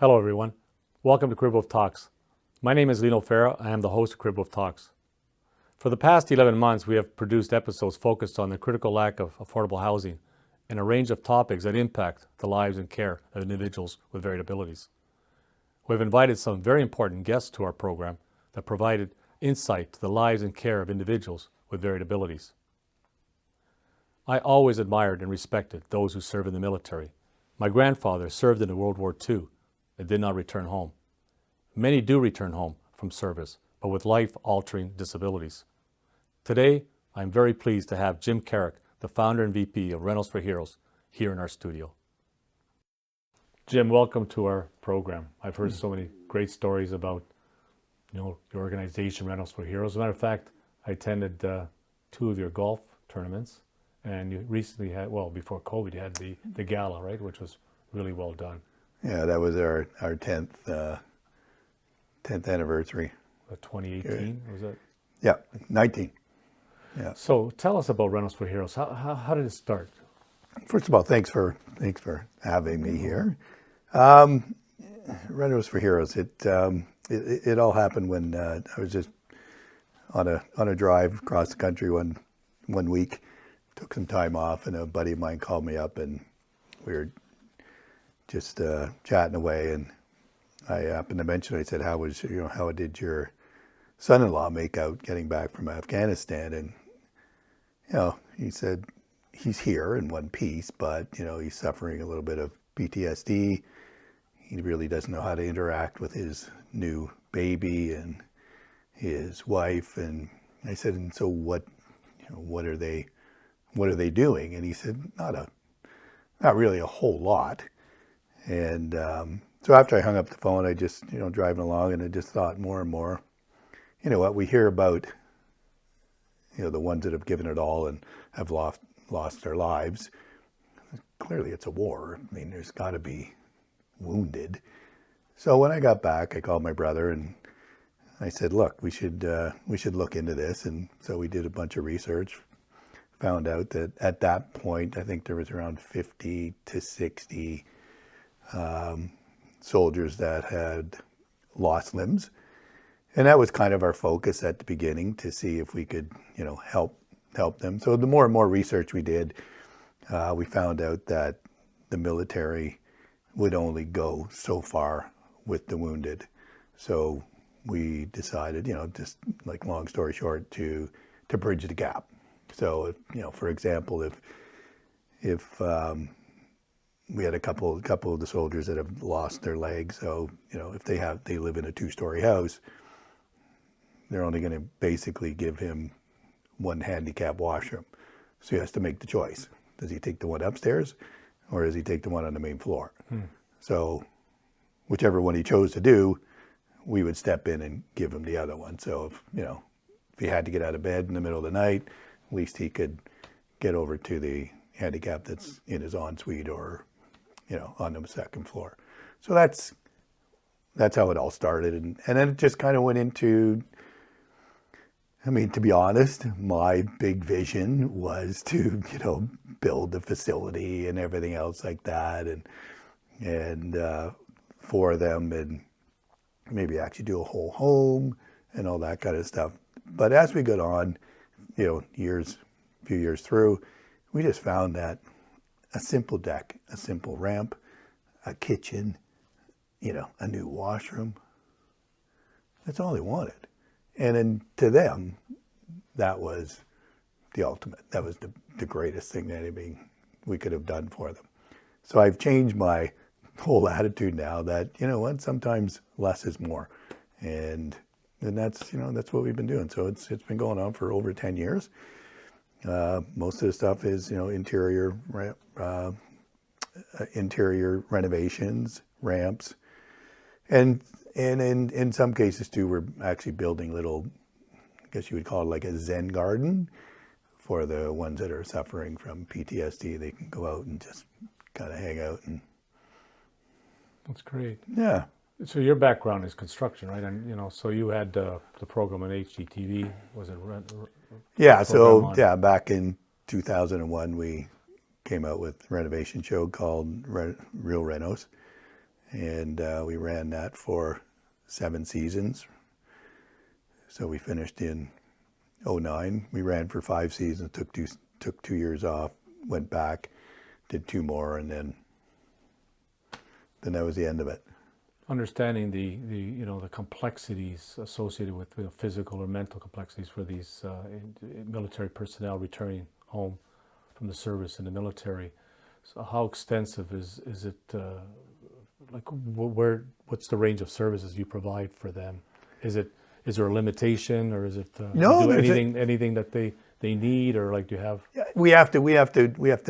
Hello everyone, welcome to Cribwolf Talks. My name is Lino. I am the host of Cribwolf Talks. For the past 11 months, we have produced episodes focused on the critical lack of affordable housing and a range of topics that impact the lives and care of individuals with varied abilities. We have invited some very important guests to our program that provided insight to the lives and care of individuals with varied abilities. I always admired and respected those who serve in the military. My grandfather served in World War II and did not return home. Many do return home from service, but with life-altering disabilities. Today, I'm very pleased to have Jim Caruk, the founder and VP of Renos For Heroes, here in our studio. Jim, welcome to our program. I've heard so many great stories about your organization, Renos For Heroes. As a matter of fact, I attended 2 of your golf tournaments, and you recently had, well, before COVID, you had the gala, right, which was really well done. Yeah, that was our 10th anniversary. 2018, was it? Yeah, 19. Yeah. So tell us about Renos For Heroes. How did it start? First of all, thanks for having me here. Renos For Heroes. It all happened when I was just on a drive across the country one week. Took some time off, and a buddy of mine called me up, and we were just chatting away. And I happened to mention, I said, how did your son-in-law make out getting back from Afghanistan? And he said he's here in one piece, but he's suffering a little bit of PTSD. He really doesn't know how to interact with his new baby and his wife. And I said, and so what are they doing? And he said, not really a whole lot. And so after I hung up the phone, I just, driving along, and I just thought more and more, what we hear about, the ones that have given it all and have lost their lives. Clearly it's a war. I mean, there's got to be wounded. So when I got back, I called my brother and I said, look, we should look into this. And so we did a bunch of research, found out that at that point, I think there was around 50 to 60 soldiers that had lost limbs. And that was kind of our focus at the beginning, to see if we could, help them. So the more and more research we did, we found out that the military would only go so far with the wounded. So we decided, just like long story short, to bridge the gap. So, for example, if we had a couple of the soldiers that have lost their legs. So, if they live in a 2-story house, they're only going to basically give him one handicap washroom. So he has to make the choice. Does he take the one upstairs, or does he take the one on the main floor? So whichever one he chose to do, we would step in and give him the other one. So if he had to get out of bed in the middle of the night, at least he could get over to the handicap that's in his ensuite or, on the second floor. So that's how it all started. And then it just kind of went into, to be honest, my big vision was to, build a facility and everything else like that, and for them, and maybe actually do a whole home and all that kind of stuff. But as we got on, a few years through, we just found that a simple deck, a simple ramp, a kitchen, a new washroom, that's all they wanted. And then to them, that was the ultimate. That was the greatest thing that we could have done for them. So I've changed my whole attitude now that, sometimes less is more. And that's what we've been doing. So it's been going on for over 10 years. Most of the stuff is, interior renovations, ramps, and in some cases too, we're actually building little, I guess you would call it like a Zen garden for the ones that are suffering from PTSD. They can go out and just kind of hang out. And that's great. Yeah. So your background is construction, right? And so you had the program on HGTV. Was it? Yeah. So back in 2001, we came out with a renovation show called Real Renos, and we ran that for 7 seasons. So we finished in 2009. We ran for 5 seasons, took 2 years off, went back, did 2 more, and then that was the end of it. Understanding the the complexities associated with physical or mental complexities for these military personnel returning home from the service in the military. So how extensive is it? Like what's the range of services you provide for them? Is there a limitation, or is it No, do anything that they need, or like do you have? Yeah, we have to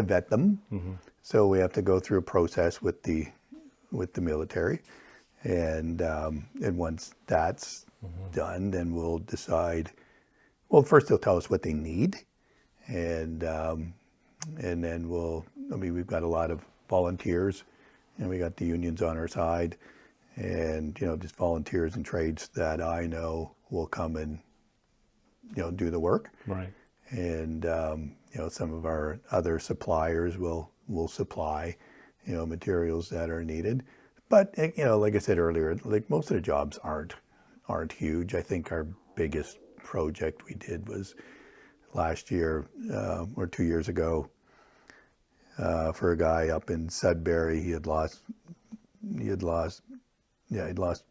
vet them. Mm-hmm. So we have to go through a process with the military, and once that's done, then we'll decide. Well, first they'll tell us what they need, and then we've got a lot of volunteers, and we got the unions on our side, and just volunteers and trades that I know will come and do the work. Right. And some of our other suppliers will supply materials that are needed. But like I said earlier, like most of the jobs aren't huge. I think our biggest project we did was last year or 2 years ago for a guy up in Sudbury. He'd lost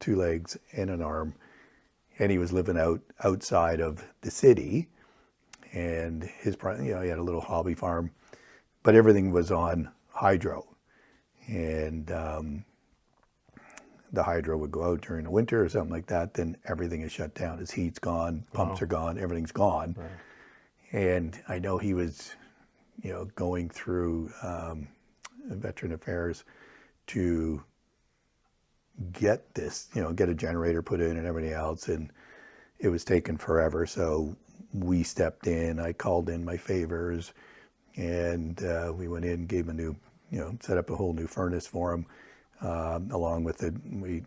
2 legs and an arm, and he was living outside of the city. And his, he had a little hobby farm, but everything was on hydro, and the hydro would go out during the winter or something like that. Then everything is shut down. His heat's gone, pumps are gone, everything's gone. Right. And I know he was, going through Veteran Affairs to get this, get a generator put in and everything else, and it was taking forever. So we stepped in. I called in my favors, and we went in, gave him a new, set up a whole new furnace for him. Along with it, we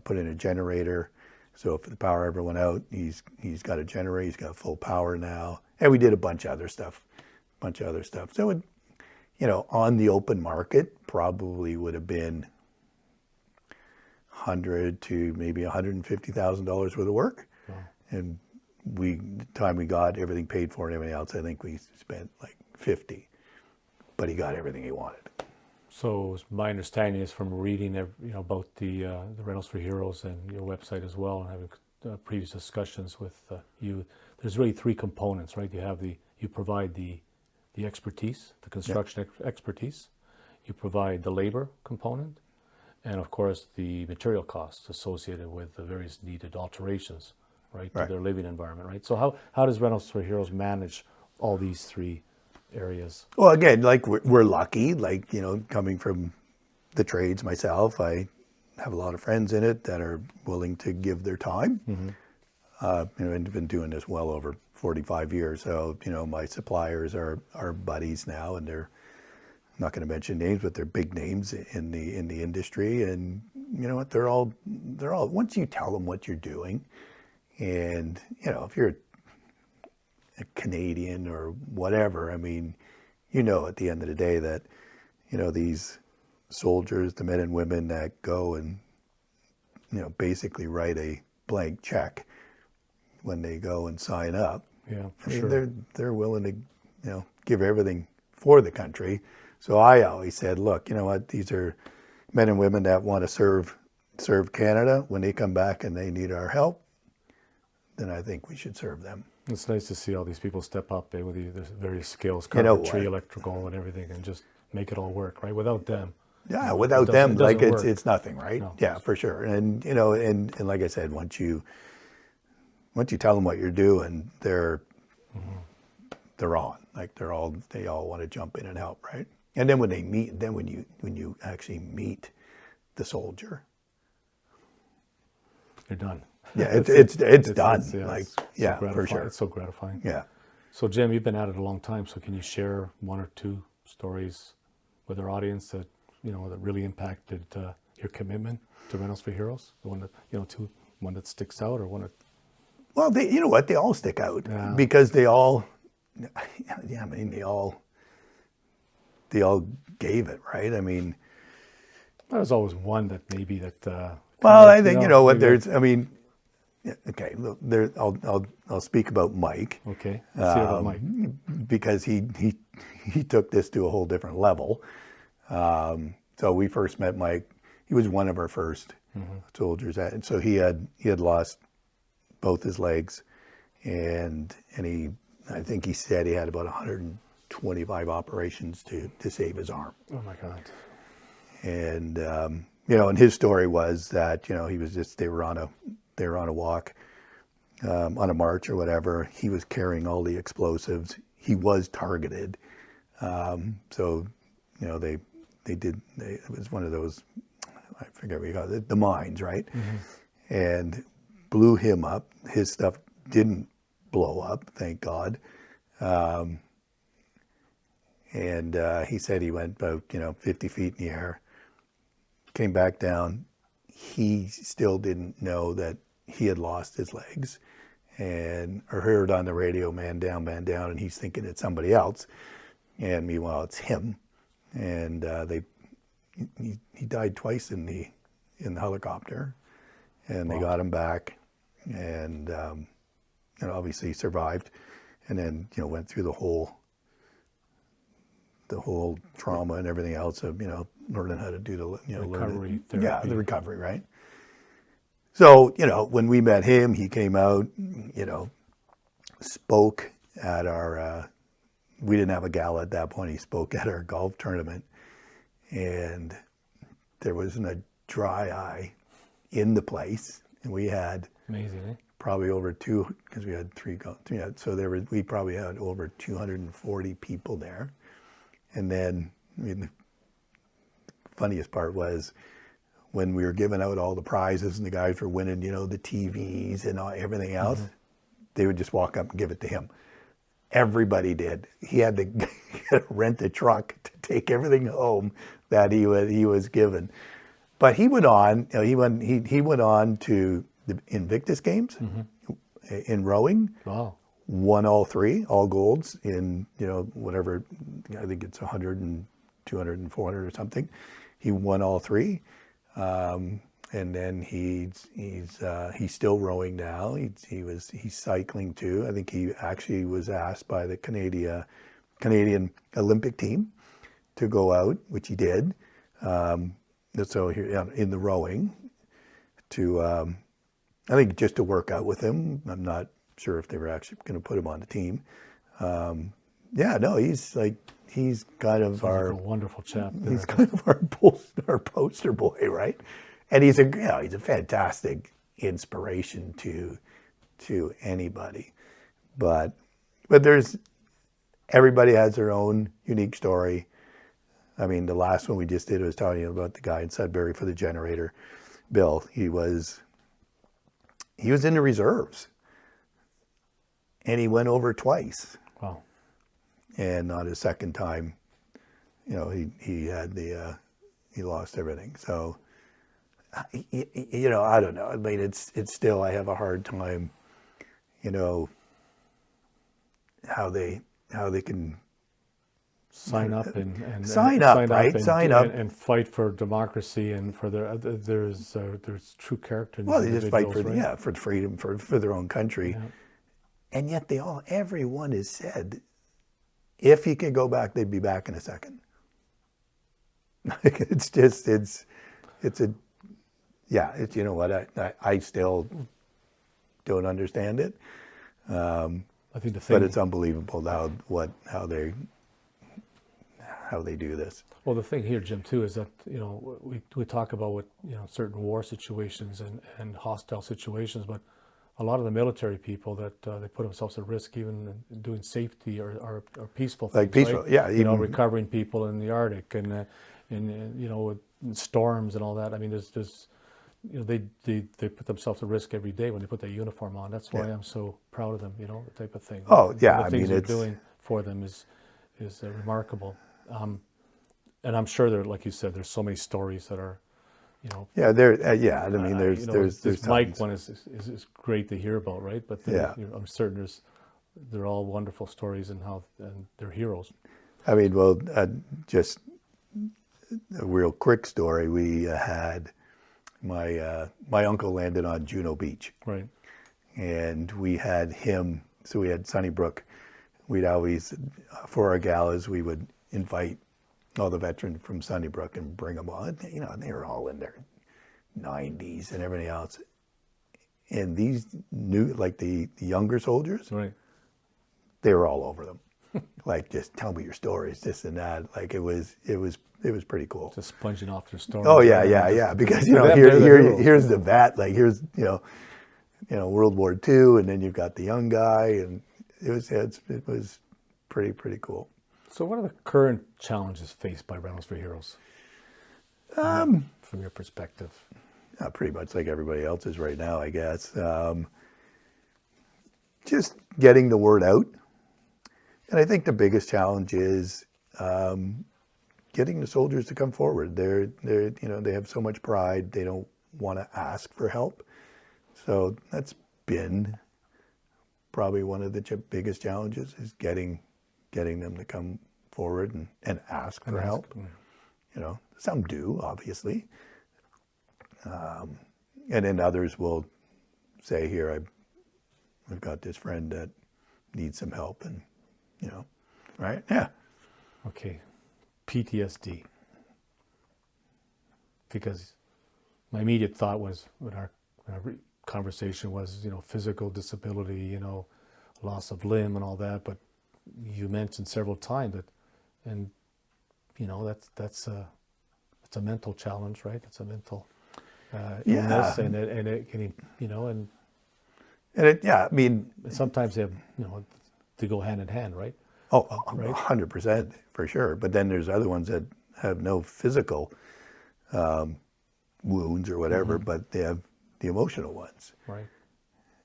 put in a generator. So if the power ever went out, he's got a generator. He's got full power now. And we did a bunch of other stuff. So it, on the open market, probably would have been $100,000 to maybe $150,000 worth of work. Wow. And the time we got everything paid for and everything else, I think we spent like 50, but he got everything he wanted. So my understanding is from reading, about the Renos For Heroes and your website as well, and having previous discussions with you, there's really 3 components, right? You provide the expertise, the construction expertise, you provide the labor component, and of course the material costs associated with the various needed alterations, right, to their living environment, right? So how does Renos For Heroes manage all these 3 areas? Well, again, like we're lucky, like, coming from the trades myself, I have a lot of friends in it that are willing to give their time. Mm-hmm. And been doing this well over 45 years. So, my suppliers are buddies now, and they're, I'm not going to mention names, but they're big names in the industry. And you know what, they're all, once you tell them what you're doing, and, if you're a Canadian or whatever, I mean, at the end of the day that, these soldiers, the men and women that go and, basically write a blank check when they go and sign up. Yeah, for I mean, sure. They're willing to, give everything for the country. So I always said, look, you know what, these are men and women that want to serve Canada. When they come back and they need our help, then I think we should serve them. It's nice to see all these people step up with the various skills, carpentry, electrical, and everything, and just make it all work, right? Without them. Yeah, without them, like it's nothing, right? No. Yeah, for sure. And and like I said, once you tell them what you're doing, they're on. Like they all want to jump in and help, right? And then when you actually meet the soldier, you're done. Yeah, it's done. For sure. It's so gratifying. Yeah. So Jim, you've been at it a long time. So can you share 1 or 2 stories with our audience that that really impacted your commitment to Renos For Heroes? The one that one that sticks out, or one that. Well, they all stick out because they all. Yeah, I mean they all gave it, right? I mean, There's always one that maybe that. Well, I think, what maybe I mean, yeah, okay, look, I'll speak about Mike. okay. Let's hear about Mike. Because he took this to a whole different level. So we first met Mike. He was one of our first soldiers, and so he had lost both his legs, and I think he said he had about 125 operations to save his arm. Oh my God. And and his story was that he was just they were on a walk, on a march or whatever. He was carrying all the explosives. He was targeted. So it was one of those, I forget what you call it, the mines, right? And blew him up. His stuff didn't blow up, thank God. And he said he went about 50 feet in the air, came back down. He still didn't know that he had lost his legs, and or heard on the radio, man down, and he's thinking it's somebody else, and meanwhile it's him. And he died twice in the helicopter, and they got him back, and obviously he survived, and then went through the whole trauma and everything else of learning how to do the Recovery therapy. the recovery, right? So when we met him, he came out, spoke at our we didn't have a gala at that point. He spoke at our golf tournament, and there wasn't a dry eye in the place, and we had Amazing, eh? probably over because we had so we probably had over 240 people there. And then, the funniest part was when we were giving out all the prizes and the guys were winning, the TVs and everything else, they would just walk up and give it to him. Everybody did. He had to rent a truck to take everything home that he was given. But he went on. He went on to the Invictus Games in rowing. Wow. Won all three, all golds in, whatever, I think it's 100 and 200 and 400 or something. He won all three. And then he's still rowing now. He's cycling too. I think he actually was asked by the Canadian Olympic team to go out, which he did. So here in the rowing I think just to work out with him. I'm not sure if they were actually going to put him on the team. He's kind of a wonderful chap. He's kind of our poster boy, right? And he's a fantastic inspiration to anybody. But everybody has their own unique story. I mean, the last one we just did was talking about the guy in Sudbury for the generator. Bill, he was in the reserves. And he went over twice. Wow. And on his second time, he had he lost everything. So, I don't know. I mean, it's still, I have a hard time, how they can sign up and sign up and fight for democracy and for there's true character in well, they just fight right? for freedom for their own country. Yeah. And yet everyone has said, if he could go back, they'd be back in a second. It's I still don't understand it. I think the thing, but it's unbelievable how they do this. Well, the thing here, Jim, too, is that we talk about what certain war situations and hostile situations, but a lot of the military people that they put themselves at risk, even doing safety or peaceful things, like peaceful, right? yeah, recovering people in the Arctic and with storms and all that. I mean, there's they put themselves at risk every day when they put their uniform on. That's why I'm so proud of them. The type of thing. Oh yeah, the things they're doing for them is remarkable. And I'm sure there, like you said, there's so many stories that are. Yeah, I mean, there's this Mike one is great to hear about, right? But I'm certain they're all wonderful stories and they're heroes. I mean, well, just a real quick story. We had my uncle landed on Juno Beach, Right. and we had him. So we had Sunnybrook. We'd always, for our galas, we would invite all the veterans from Sunnybrook and bring them on. You know, and they were all in their 90s and everything else. And these new, like the younger soldiers, Right. they were all over them. Like, just tell me your stories, this and that. Like, it was pretty cool. Just sponging off their stories. Oh yeah, yeah, yeah. Because you know, here's the vet. Like, here's you know World War II, and then you've got the young guy, and it was pretty cool. So, what are the current challenges faced by Renos For Heroes? From your perspective. Pretty much like everybody else's right now, I guess. Just getting the word out. And I think the biggest challenge is getting the soldiers to come forward. They're you know, they have so much pride, they don't want to ask for help. So that's been probably one of the biggest challenges, is getting them to come forward and ask for help. Yeah. You know, some do, obviously. And then others will say, here, I've got this friend that needs some help, and, you know, right? Yeah. Okay. PTSD. Because my immediate thought was, when our conversation was, you know, physical disability, you know, loss of limb and all that, but you mentioned several times that, and, you know, that's a mental challenge, right? It's a mental illness, and it can, you know, and it, yeah, I mean, sometimes they have, you know, they go hand in hand, right? Oh, 100% for sure. But then there's other ones that have no physical wounds or whatever, but they have the emotional ones. Right.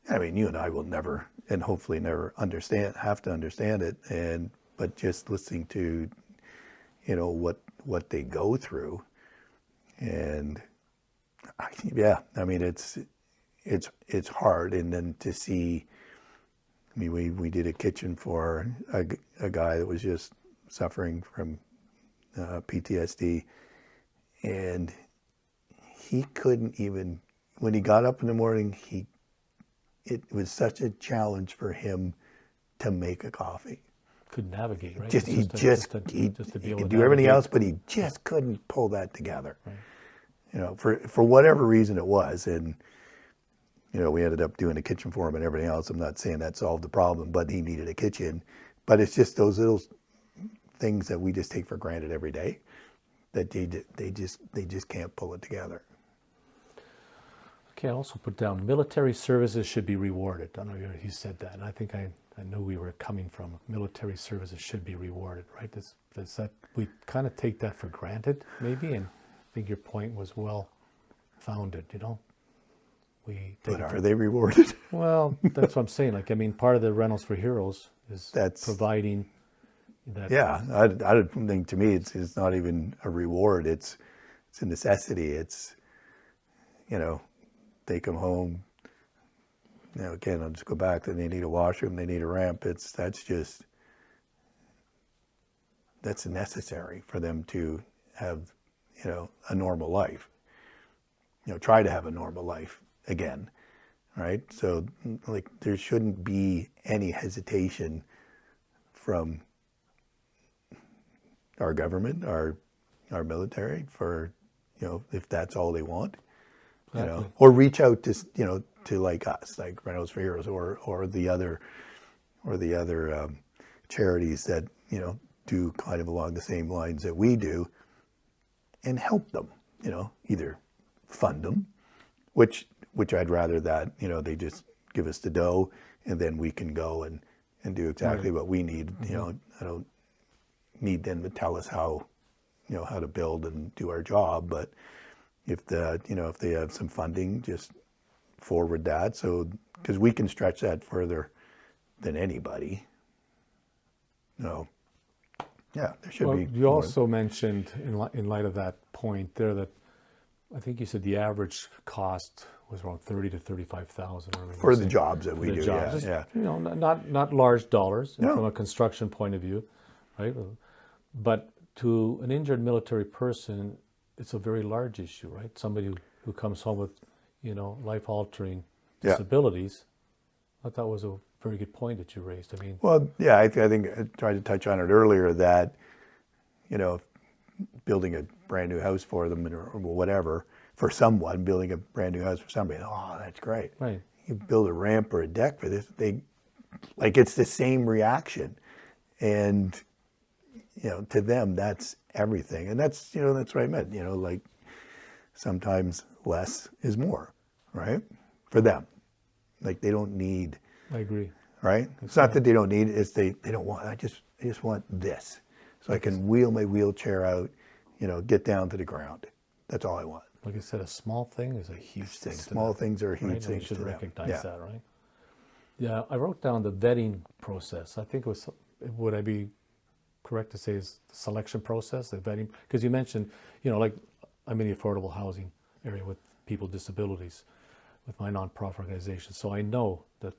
I mean, you and I will never, and hopefully never have to understand it. But just listening to, you know, what they go through, and yeah, I mean, it's hard. And then to see, I mean, we did a kitchen for a guy that was just suffering from PTSD, and he couldn't even, when he got up in the morning, it was such a challenge for him to make a coffee. Could navigate, right? He could do everything else, but he just couldn't pull that together. Right. You know, for whatever reason it was, and you know, we ended up doing a kitchen for him and everything else. I'm not saying that solved the problem, but he needed a kitchen. But it's just those little things that we just take for granted every day, that they just can't pull it together. Okay, I also put down military services should be rewarded. I know you said that, and I think I knew we were coming from. Military services should be rewarded, right? Does that, we kind of take that for granted, maybe, and I think your point was well founded, you know? But are they rewarded? Well, that's what I'm saying. Like, I mean, part of the Renos For Heroes is providing that. Yeah, I don't think, to me, it's not even a reward. It's a necessity. It's, you know, they come home. You know, again, I'll just go back to, they need a washroom, they need a ramp. That's necessary for them to have, you know, a normal life. You know, try to have a normal life again, right? So, like, there shouldn't be any hesitation from our government, our military, for, you know, if that's all they want, you know, or reach out to, you know, to like us, like Renos For Heroes, or the other charities that, you know, do kind of along the same lines that we do, and help them, you know, either fund them, which I'd rather that, you know, they just give us the dough and then we can go and do exactly what we need. You know, I don't need them to tell us how, you know, how to build and do our job, but if they have some funding, just forward that, so, because we can stretch that further than anybody. No. Yeah, there should be. You also mentioned, in light of that point there, that I think you said the average cost was around $30,000 to $35,000 for the jobs that we do. Jobs. Yeah. You know, not large dollars from a construction point of view, right? But to an injured military person, it's a very large issue, right? Somebody who comes home with, life-altering Yeah. disabilities. I thought was a very good point that you raised. I mean, Well, yeah, I think I tried to touch on it earlier that, building a brand new house for them or whatever, for someone, building a brand new house for somebody, oh, that's great. right, You build a ramp or a deck for this, it's the same reaction. And, to them, that's everything. And that's what I meant, sometimes less is more, right? For them. They don't need, I agree. right? It's not that they don't need it, it's they don't want, I just want this. So I can wheel my wheelchair out, get down to the ground. That's all I want. Like I said, a small thing is a huge thing. Small things are huge Right? And we things should to them. recognize Yeah. that, right? Yeah, I wrote down the vetting process. I think it was, would I be correct to say is the selection process, the vetting? Because you mentioned, I'm in the affordable housing area with people with disabilities with my nonprofit organization. So I know that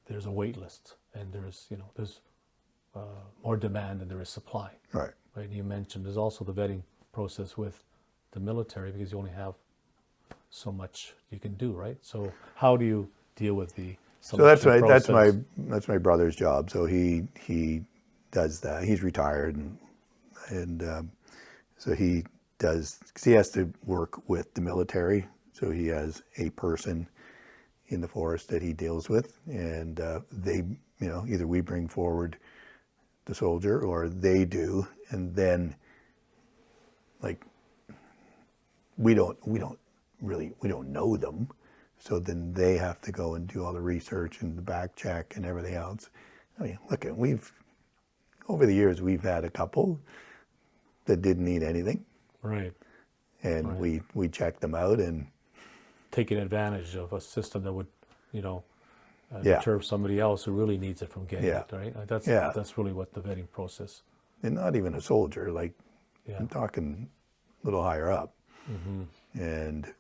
there's a wait list and there's more demand than there is supply. Right. Right. And you mentioned there's also the vetting process with the military because you only have so much you can do, right? So how do you deal with the selection process? That's my brother's job. So he does that. He's retired and so he does, because he has to work with the military. So he has a person in the forest that he deals with, and they, either we bring forward the soldier or they do, and then we don't know them, so then they have to go and do all the research and the back check and everything else. I mean, look, over the years we've had a couple that didn't need anything, Right. and Right. we checked them out and Taking advantage of a system that would, Yeah. deter somebody else who really needs it from getting Yeah. it, right? That's really what the vetting process. and not even a soldier, Yeah. I'm talking a little higher up, and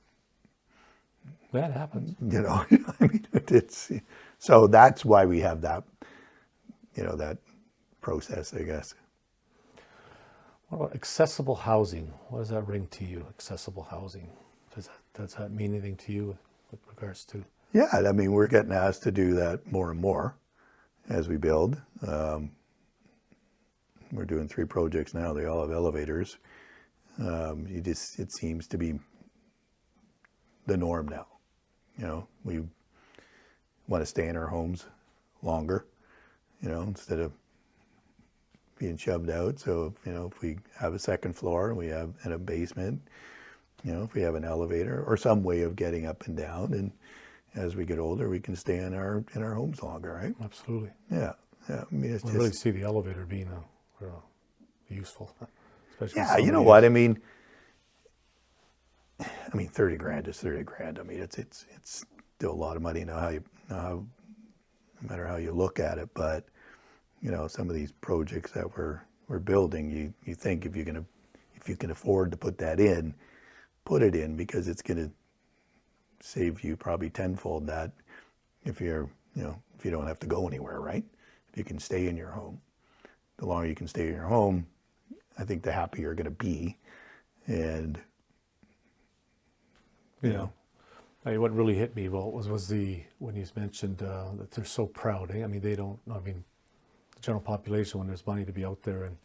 That happens. I mean, it's so that's why we have that, that process, I guess. What about accessible housing? What does that ring to you? Accessible housing. Does that mean anything to you with regards to? Yeah, I mean, we're getting asked to do that more and more as we build. We're doing 3 projects now. They all have elevators. It seems to be the norm now. We want to stay in our homes longer, instead of being shoved out. So, if we have a second floor and we have in a basement, if we have an elevator or some way of getting up and down, and as we get older, we can stay in our homes longer, right? Absolutely. Yeah. I mean, it's I really see the elevator being useful, especially. yeah. You know what? I mean, 30 grand is 30 grand. I mean, it's still a lot of money. No matter how you look at it, but some of these projects that we're building, you think if you can afford to put that in, put it in, because it's going to save you probably tenfold that if you don't have to go anywhere, right? If you can stay in your home, the longer you can stay in your home, I think the happier you're going to be. And what really hit me was when you mentioned that they're so proud. I mean, the general population, when there's money to be out there and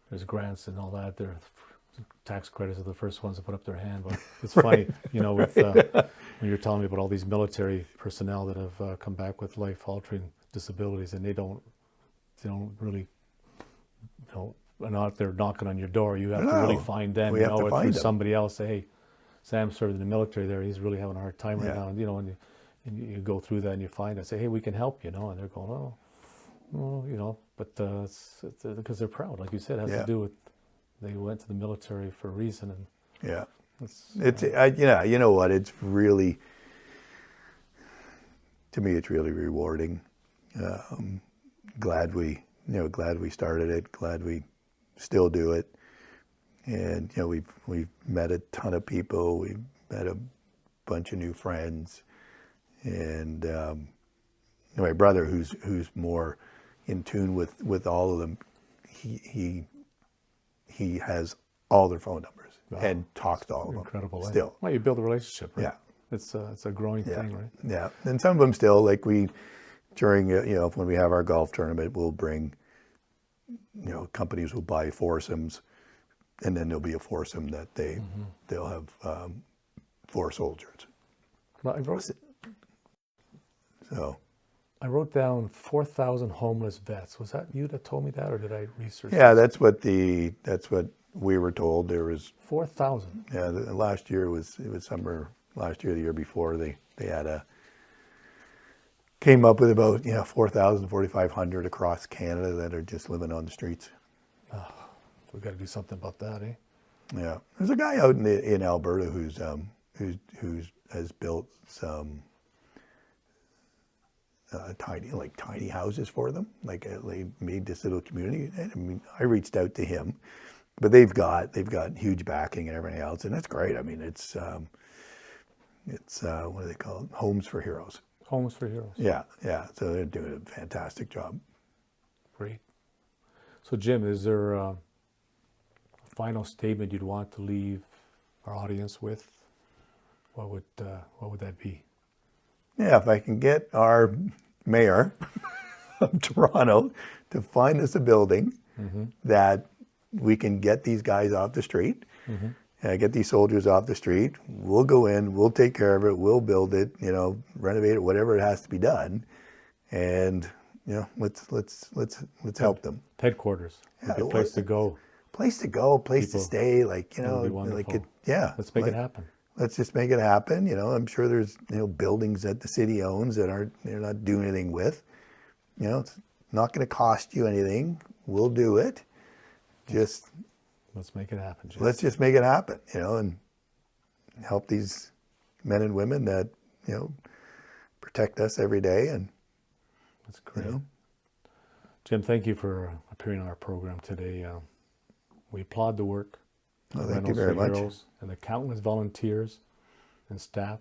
there's grants and all that, their tax credits are the first ones to put up their hand. But it's funny, with when you're telling me about all these military personnel that have come back with life-altering disabilities, and they don't really, are not there knocking on your door. You have to really find them, or through somebody else. Say, hey, Sam served in the military there. He's really having a hard time right now. And and you go through that and you find it. Say, hey, we can help you. And they're going, but it's because they're proud, like you said. It has to do with they went to the military for a reason. And you know what? It's really, to me, it's really rewarding. Glad we started it. Glad we still do it. And we've met a ton of people. We've met a bunch of new friends. And my brother, who's more in tune with all of them, he he has all their phone numbers and talks to all of them. Incredible. Still. Well, you build a relationship, right? Yeah. It's a growing thing, right? Yeah. And some of them still, like during, when we have our golf tournament, we'll bring, companies will buy foursomes, and then there'll be a foursome that they'll have 4 soldiers. Well, So I wrote down 4,000 homeless vets. Was that you that told me that, or did I research? yeah, this? that's what we were told. There was 4,000. Yeah, last year it was summer. Last year, the year before, they came up with about 4,000, 4,500 across Canada that are just living on the streets. Oh, we got to do something about that, eh? Yeah, there's a guy out in Alberta who's has built some tiny houses for them. They made this little community. And I mean, I reached out to him, but they've got huge backing and everything else, and that's great. I mean, it's what do they call it? Homes for Heroes. Homes for Heroes. Yeah. So they're doing a fantastic job. Great. So Jim, is there a final statement you'd want to leave our audience with? What would that be? Yeah, if I can get our mayor of Toronto to find us a building that we can get these guys off the street, get these soldiers off the street, we'll go in, we'll take care of it, we'll build it, renovate it, whatever it has to be done, and let's help them. Headquarters, a place to go. Place to go, place to stay, Let's make it happen. Let's just make it happen. I'm sure there's buildings that the city owns that they're not doing anything with. It's not going to cost you anything. We'll do it. Just let's make it happen, Jim. Let's just make it happen, and help these men and women that protect us every day. And that's great. Jim, thank you for appearing on our program today. We applaud the work of thank you very much. Heroes and the countless volunteers and staff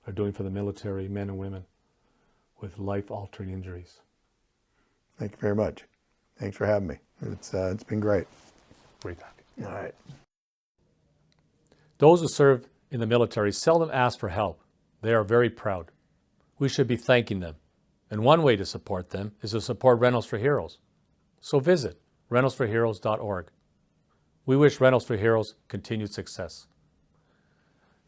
are doing for the military men and women with life-altering injuries. Thank you very much. Thanks for having me. It's been great. Great to have you. All right. Those who serve in the military seldom ask for help. They are very proud. We should be thanking them. And one way to support them is to support Renos For Heroes. So visit renosforheroes.org. We wish Renos For Heroes continued success.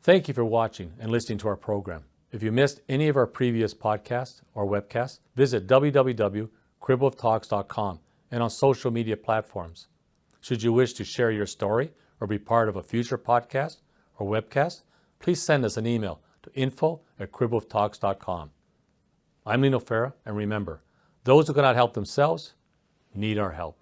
Thank you for watching and listening to our program. If you missed any of our previous podcasts or webcasts, visit www.cribwolftalks.com and on social media platforms. Should you wish to share your story or be part of a future podcast or webcast, please send us an email to info@cribwolftalks.com. I'm Lino, and remember, those who cannot help themselves need our help.